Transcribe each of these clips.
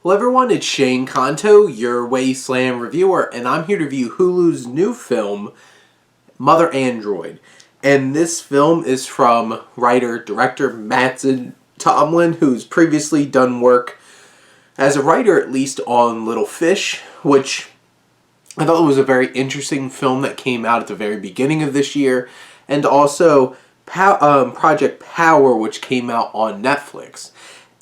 Hello everyone, it's Shane Kanto, your Wasteland reviewer, and I'm here to review Hulu's new film, Mother Android. And this film is from writer-director Mattson Tomlin, who's previously done work as a writer, at least on Little Fish, which I thought was a very interesting film that came out at the very beginning of this year, and also Project Power, which came out on Netflix.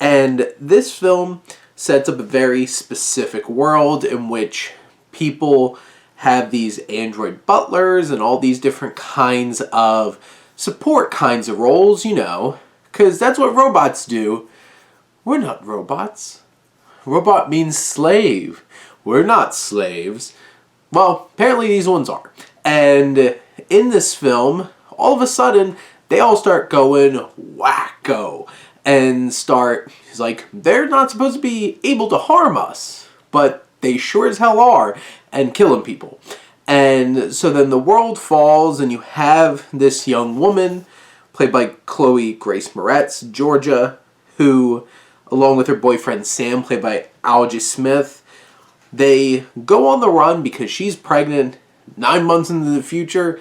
And this film sets up a very specific world in which people have these android butlers and all these different kinds of support kinds of roles, because that's what robots do. We're not robots. Robot means slave. We're not slaves. Well, apparently these ones are. And in this film, all of a sudden, they all start going wacko. And he's like, they're not supposed to be able to harm us, but they sure as hell are, and killing people. And so then the world falls, and you have this young woman, played by Chloe Grace Moretz, Georgia, who, along with her boyfriend Sam, played by Algee Smith, they go on the run because she's pregnant 9 months into the future.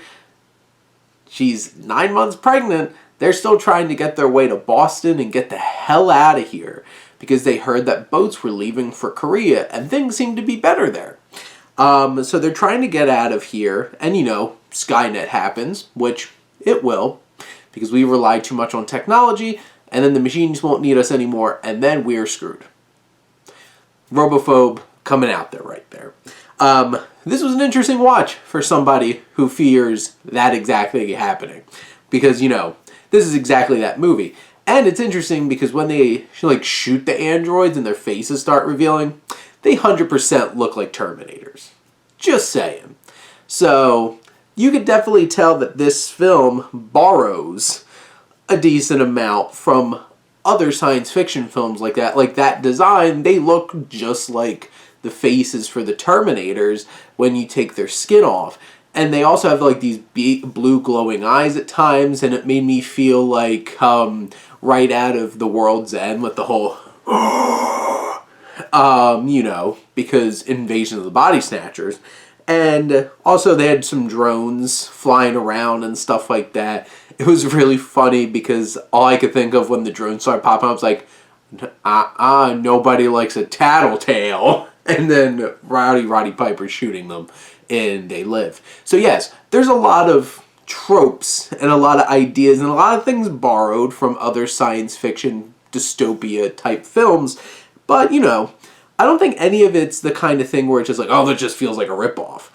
She's 9 months pregnant. They're still trying to get their way to Boston and get the hell out of here because they heard that boats were leaving for Korea and things seem to be better there. So they're trying to get out of here, and Skynet happens, which it will, because we rely too much on technology, and then the machines won't need us anymore, and then we're screwed. Robophobe coming out there right there. This was an interesting watch for somebody who fears that exactly happening, because, this is exactly that movie. And it's interesting because when they shoot the androids and their faces start revealing, they 100% look like Terminators. Just saying. So, you could definitely tell that this film borrows a decent amount from other science fiction films like that. Like that design, they look just like the faces for the Terminators when you take their skin off. And they also have these blue glowing eyes at times, and it made me feel like right out of The World's End with the whole because Invasion of the Body Snatchers. And also they had some drones flying around and stuff like that. It was really funny because all I could think of when the drones started popping up was like, nobody likes a tattletale. And then Roddy Piper shooting them, and they live. So yes, there's a lot of tropes and a lot of ideas and a lot of things borrowed from other science fiction dystopia type films. But, I don't think any of it's the kind of thing where it's just like, oh, that just feels like a ripoff.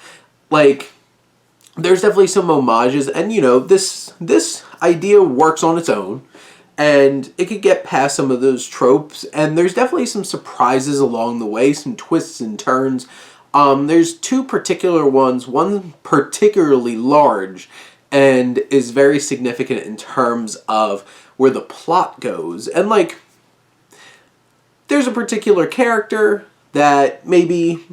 There's definitely some homages, and, this idea works on its own. And it could get past some of those tropes, and there's definitely some surprises along the way, some twists and turns. There's two particular ones, one particularly large, and is very significant in terms of where the plot goes. And, there's a particular character that maybe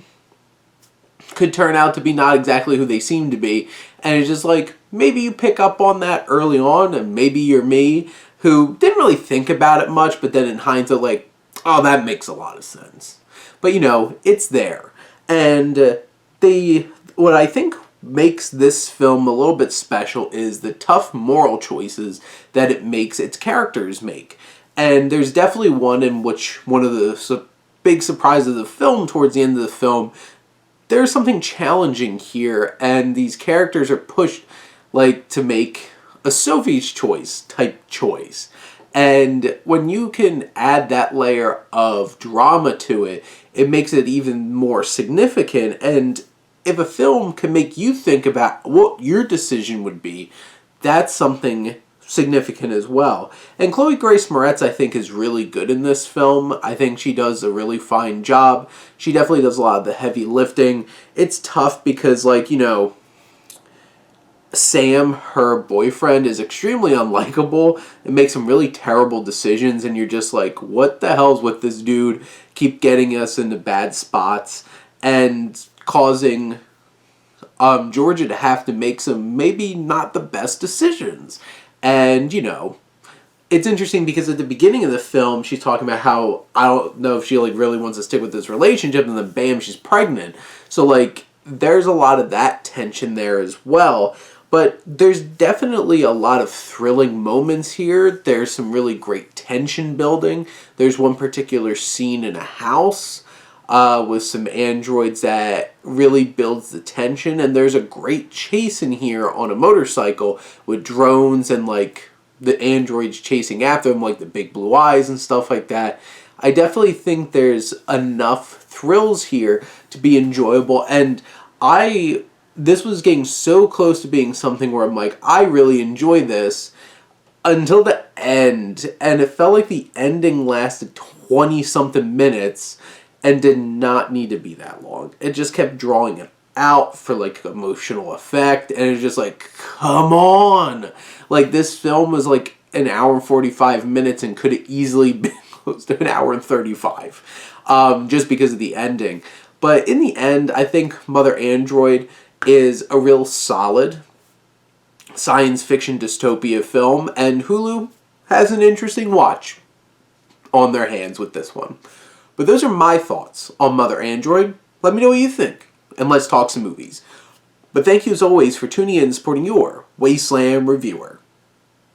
could turn out to be not exactly who they seem to be, and it's just maybe you pick up on that early on, and maybe you're me, who didn't really think about it much, but then in hindsight, oh, that makes a lot of sense. But, it's there. And what I think makes this film a little bit special is the tough moral choices that it makes its characters make. And there's definitely one in which one of the big surprises of the film, towards the end of the film, there's something challenging here, and these characters are pushed, to make a Sophie's Choice type choice. And when you can add that layer of drama to it, it makes it even more significant. And if a film can make you think about what your decision would be, that's something significant as well. And Chloe Grace Moretz, I think, is really good in this film. I think she does a really fine job. She definitely does a lot of the heavy lifting. It's tough because, Sam, her boyfriend, is extremely unlikable and makes some really terrible decisions, and you're just like, what the hell's with this dude? Keep getting us into bad spots and causing Georgia to have to make some maybe not the best decisions. And, it's interesting because at the beginning of the film, she's talking about how, I don't know if she, like, really wants to stick with this relationship, and then bam, she's pregnant. So, like, there's a lot of that tension there as well. But there's definitely a lot of thrilling moments here. There's some really great tension building. There's one particular scene in a house with some androids that really builds the tension. And there's a great chase in here on a motorcycle with drones and, like, the androids chasing after them, like the big blue eyes and stuff like that. I definitely think there's enough thrills here to be enjoyable, and this was getting so close to being something where I'm like, I really enjoy this until the end, and it felt like the ending lasted 20-something minutes and did not need to be that long. It just kept drawing it out for, like, emotional effect, and it's just like, come on! Like, this film was like an hour and 45 minutes and could have easily been close to an hour and 35, just because of the ending. But in the end, I think Mother Android is a real solid science fiction dystopia film, and Hulu has an interesting watch on their hands with this one. But those are my thoughts on Mother Android. Let me know what you think, and let's talk some movies. But thank you as always for tuning in and supporting your Wasteland reviewer.